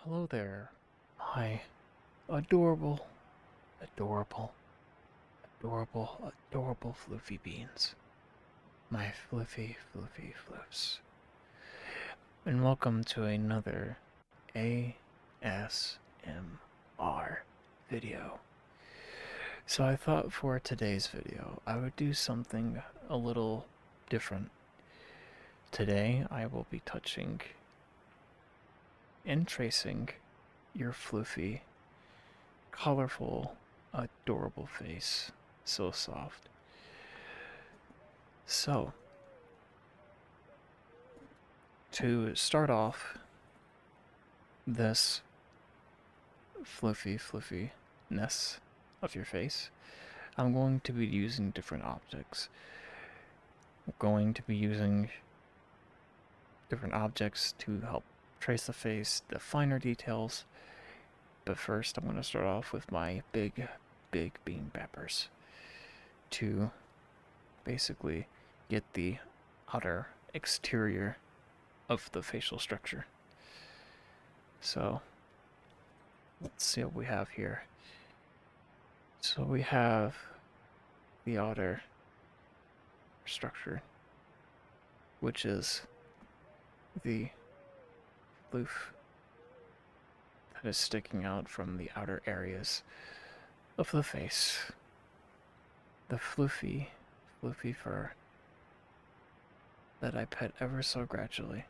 Hello there, my adorable, adorable, adorable floofy beans. My fluffy floofs. And welcome to another ASMR video. So I thought for today's video, I would do something a little different. Today, I will be touching and tracing your fluffy, colorful, adorable face. So soft. So, to start off this fluffiness of your face, I'm going to be using different objects. I'm going to be using different objects to help trace the face, the finer details. But first, I'm going to start off with my big bean peppers to basically get the outer exterior of the facial structure. So, let's see what we have here. So we have the outer structure, which is the floof that is sticking out from the outer areas of the face. The floofy fur that I pet ever so gradually.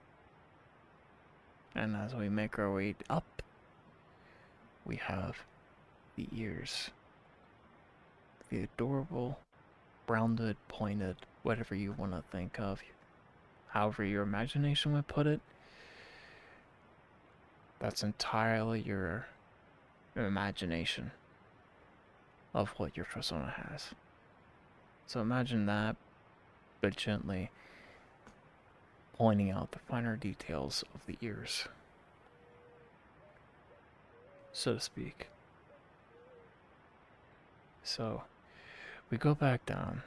And as we make our way up, we have the ears. The adorable, rounded, pointed, whatever you want to think of, however your imagination would put it. That's entirely your imagination of what your persona has. So imagine that, but gently pointing out the finer details of the ears, so to speak. So we go back down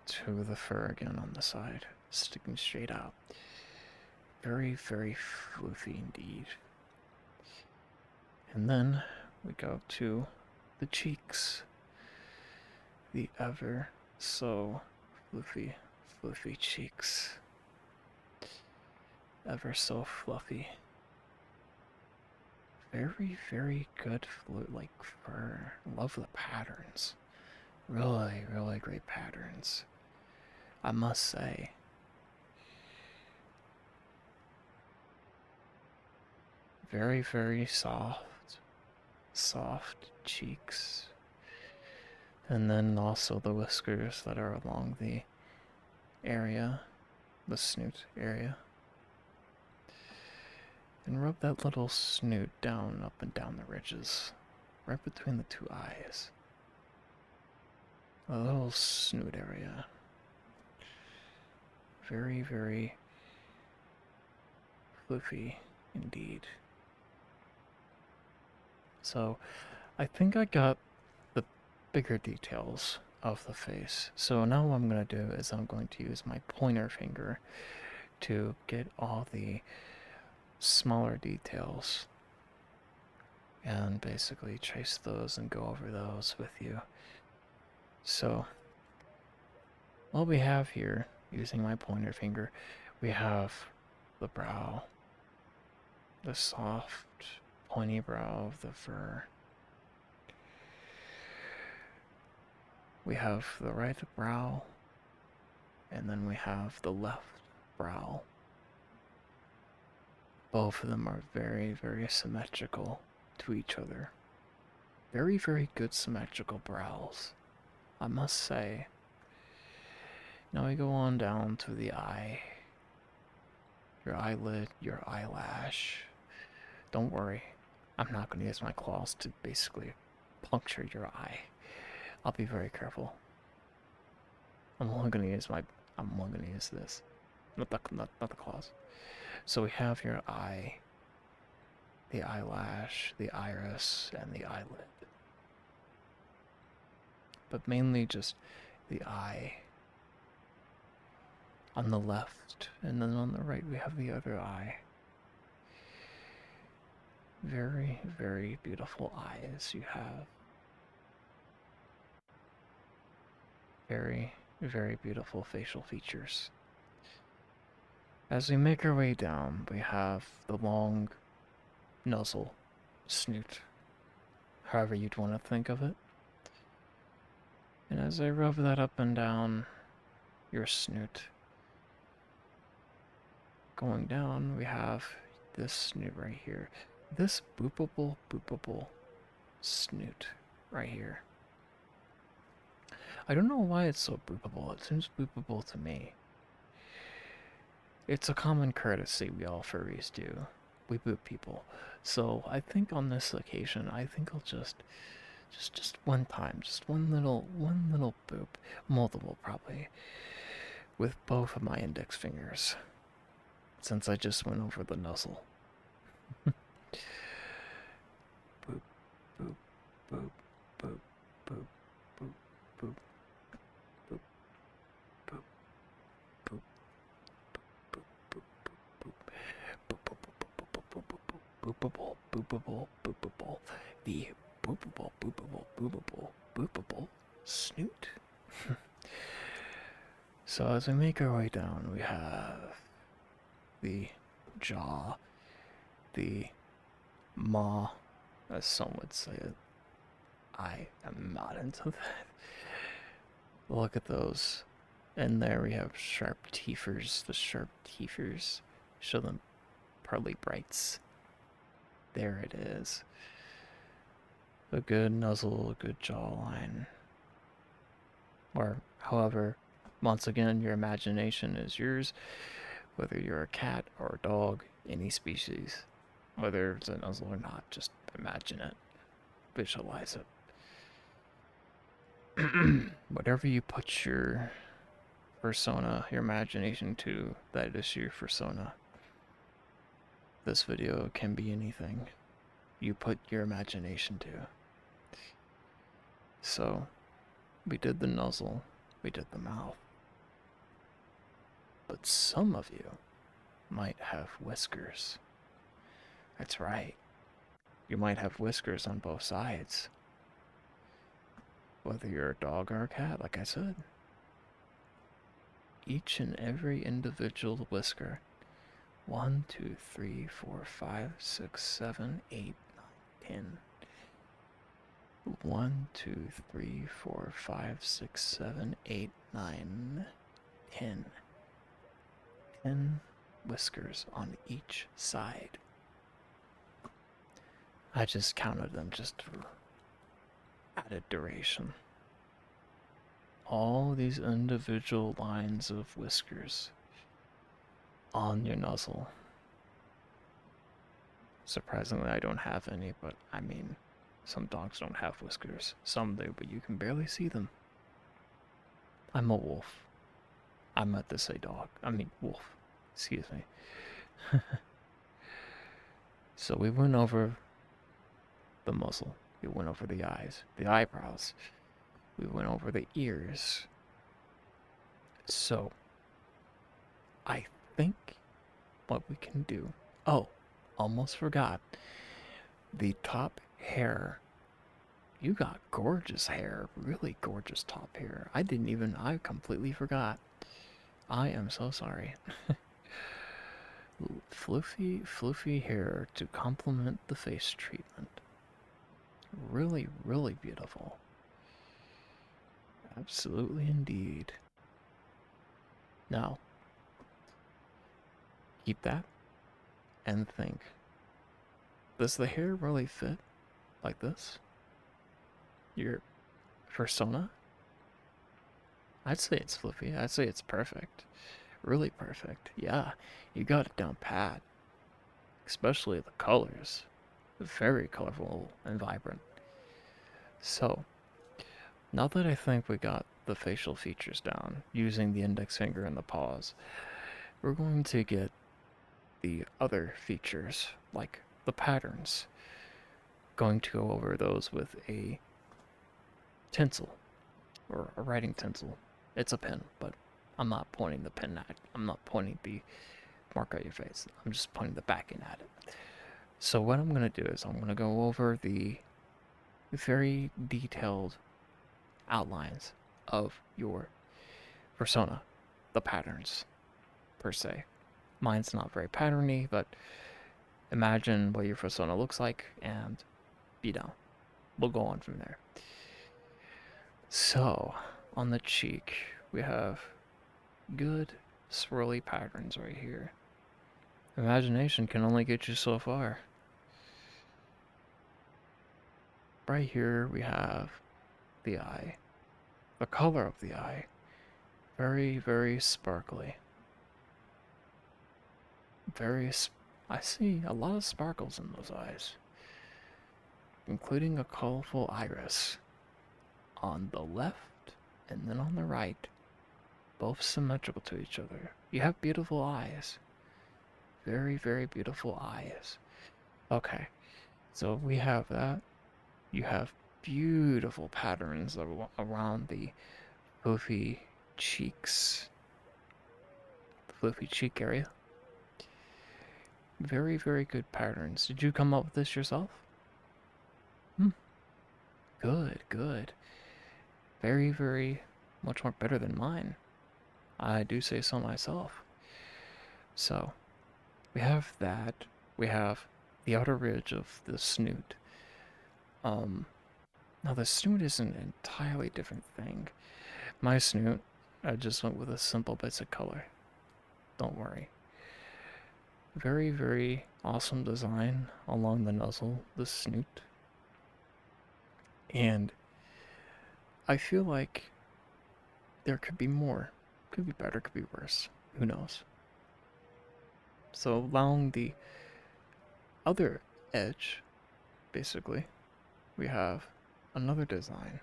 to the fur again on the side, sticking straight out. Very floofy indeed. And then we go to the cheeks. The ever so floofy cheeks. Ever so fluffy. Very good fur. Love the patterns. Really great patterns. I must say. Very soft cheeks. And then also the whiskers that are along the area, the snoot area. And rub that little snoot down, up and down the ridges, right between the two eyes. A little snoot area. Very floofy indeed. So, I think I got the bigger details of the face. So now what I'm going to do is I'm going to use my pointer finger to get all the smaller details and basically trace those and go over those with you. So, what we have here, using my pointer finger, we have the brow, the soft, pointy brow of the fur. We have the right brow, and then we have the left brow. Both of them are very symmetrical to each other. Very good symmetrical brows, I must say. Now we go on down to the eye, your eyelid, your eyelash. Don't worry, I'm not going to use my claws to basically puncture your eye. I'll be very careful. I'm only going to use this, not the claws. So we have your eye, the eyelash, the iris, and the eyelid. But mainly just the eye on the left, and then on the right we have the other eye. Very, very beautiful eyes you have. Very, very beautiful facial features. As we make our way down, we have the long nozzle, snoot, however you'd want to think of it. And as I rub that up and down your snoot, going down, we have this snoot right here. This boopable snoot right here. I don't know why it's so boopable. It seems boopable to me. It's a common courtesy we all furries do. We boop people. So I think on this occasion, I think I'll just one time, just one little boop, multiple probably, with both of my index fingers, since I just went over the nuzzle. Boop, boop, boop, boop, boop, boop, boop, boop, boop, boop, boopable, boopable, boopable, the boopable snoot. So as we make our way down, we have the jaw, the maw, as some would say it. I am not into that. Look at those. And there we have sharp teethers. The sharp teethers show them pearly brights. There it is. A good nuzzle, a good jawline. Or, however, once again, your imagination is yours. Whether you're a cat or a dog, any species. Whether it's a nuzzle or not, just imagine it. Visualize it. Whatever you put your persona, your imagination to, that is your persona. This video can be anything you put your imagination to. So, we did the nuzzle, we did the mouth. But some of you might have whiskers. That's right. You might have whiskers on both sides. Whether you're a dog or a cat, like I said. Each and every individual whisker. 1, 2, 3, 4, 5, 6, 7, 8, 9, 10. 1, 2, 3, 4, 5, 6, 7, 8, 9, 10. 10 whiskers on each side. I just counted them just for added duration. All these individual lines of whiskers on your nuzzle. Surprisingly, I don't have any, but I mean, some dogs don't have whiskers. Some do, but you can barely see them. I'm a wolf. I meant to say dog. I mean wolf. Excuse me. So we went over the muzzle. We went over the eyes, the eyebrows. We went over the ears. So, I think what we can do... Oh, almost forgot. The top hair. You got gorgeous hair. Really gorgeous top hair. I completely forgot. I am so sorry. Floofy hair to complement the face treatment. Really, really beautiful. Absolutely indeed. Now, keep that and think. Does the hair really fit like this? Your persona? I'd say it's fluffy. I'd say it's perfect. Really perfect. Yeah, you got it down pat. Especially the colors. Very colorful and vibrant. So, now that I think we got the facial features down, using the index finger and the paws, we're going to get the other features, like the patterns. Going to go over those with a tinsel, or a writing tinsel. It's a pen, but I'm not pointing the pen at it. I'm not pointing the mark at your face. I'm just pointing the backing at it. So what I'm going to do is I'm going to go over the very detailed outlines of your persona, the patterns per se. Mine's not very patterny, but imagine what your persona looks like, and we'll go on from there. So, on the cheek, we have good swirly patterns right here. Imagination can only get you so far. Right here, we have the eye. The color of the eye, very, very sparkly. I see a lot of sparkles in those eyes, including a colorful iris on the left and then on the right, both symmetrical to each other. You have beautiful eyes. Very, very beautiful eyes. Okay, so we have that. You have beautiful patterns around the floofy cheeks, the floofy cheek area. Very, very good patterns. Did you come up with this yourself? Good, good. Very, very much more better than mine. I do say so myself. So, we have that. We have the outer ridge of the snoot. Now the snoot is an entirely different thing. My snoot, I just went with a simple basic color. Don't worry. Very, very awesome design along the nozzle, the snoot. And I feel like there could be more. Could be better, could be worse. Who knows? So along the other edge, basically, we have another design.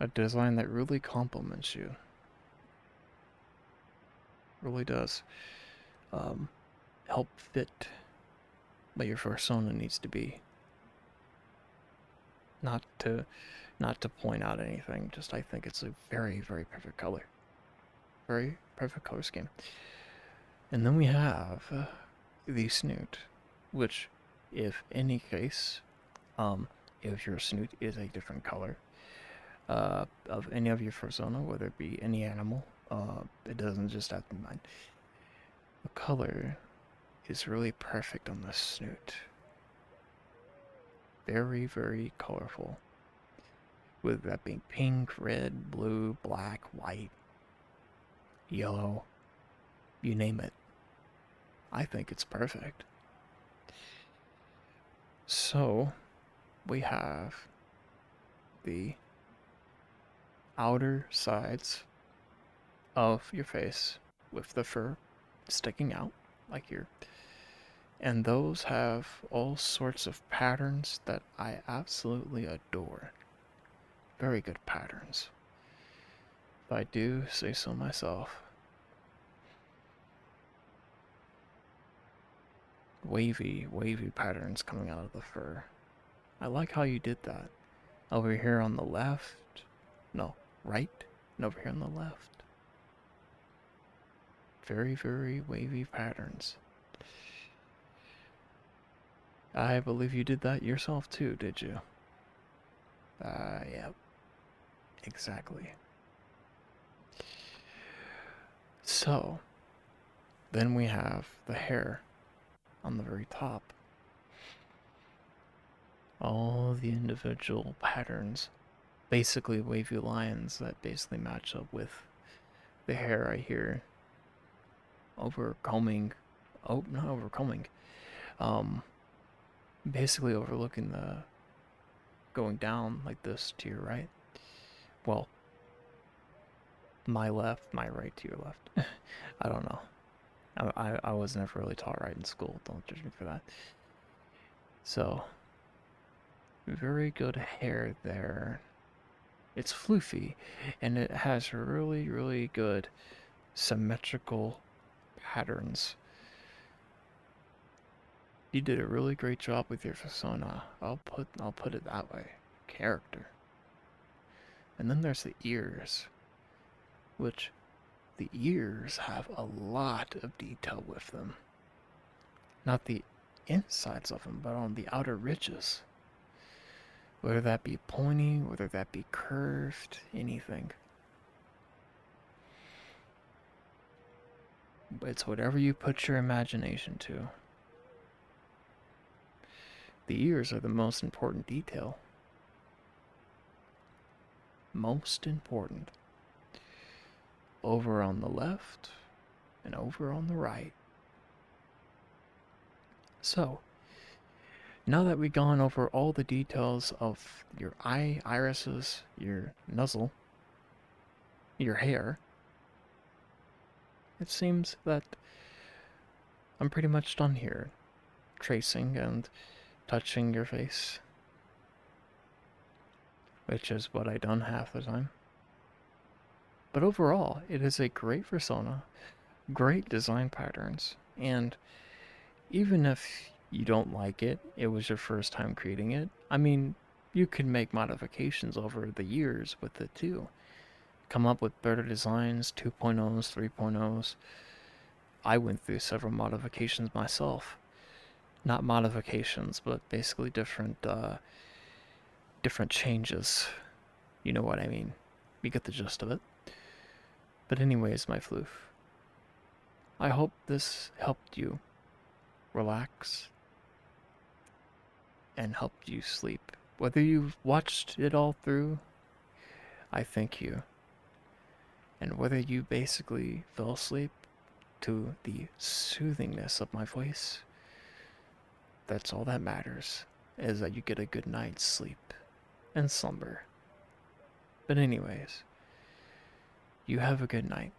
A design that really complements you. Really does help fit what your persona needs to be. Not to point out anything, just I think it's a very, very perfect color. Very perfect color scheme. And then we have the snoot, which, if any case, if your snoot is a different color of any of your persona, whether it be any animal, it doesn't just have to be mine. The color is really perfect on the snoot. Very, very colorful. With that being pink, red, blue, black, white, yellow, you name it. I think it's perfect. So, we have the outer sides of your face with the fur sticking out, like here. And those have all sorts of patterns that I absolutely adore. Very good patterns. If I do say so myself. Wavy, wavy patterns coming out of the fur. I like how you did that. Over here on the left. No, right. And over here on the left. Very, very wavy patterns. I believe you did that yourself too, did you? Yep. Exactly. So, then we have the hair on the very top. All the individual patterns, basically wavy lines that basically match up with the hair right here. Overcombing, oh, not overcombing, basically overlooking the, going down like this to your right. Well, my left, my right to your left. I don't know. I was never really taught right in school. Don't judge me for that. So, very good hair there. It's floofy, and it has really, really good symmetrical patterns. You did a really great job with your persona. I'll put it that way. Character. And then there's the ears, which the ears have a lot of detail with them. Not the insides of them, but on the outer ridges. Whether that be pointy, whether that be curved, anything. It's whatever you put your imagination to. The ears are the most important detail. Most important. Over on the left and over on the right. So, now that we've gone over all the details of your eye, irises, your nuzzle, your hair, it seems that I'm pretty much done here, tracing and touching your face, which is what I done half the time. But overall, it is a great persona, great design patterns, and even if you don't like it, it was your first time creating it, I mean, you can make modifications over the years with it too. Come up with better designs, 2.0s, 3.0s. I went through several modifications myself. Not modifications, but basically different changes. You know what I mean. You get the gist of it. But anyways, my floof, I hope this helped you relax and helped you sleep. Whether you've watched it all through, I thank you. And whether you basically fell asleep to the soothingness of my voice, that's all that matters, is that you get a good night's sleep and slumber. But anyways, you have a good night.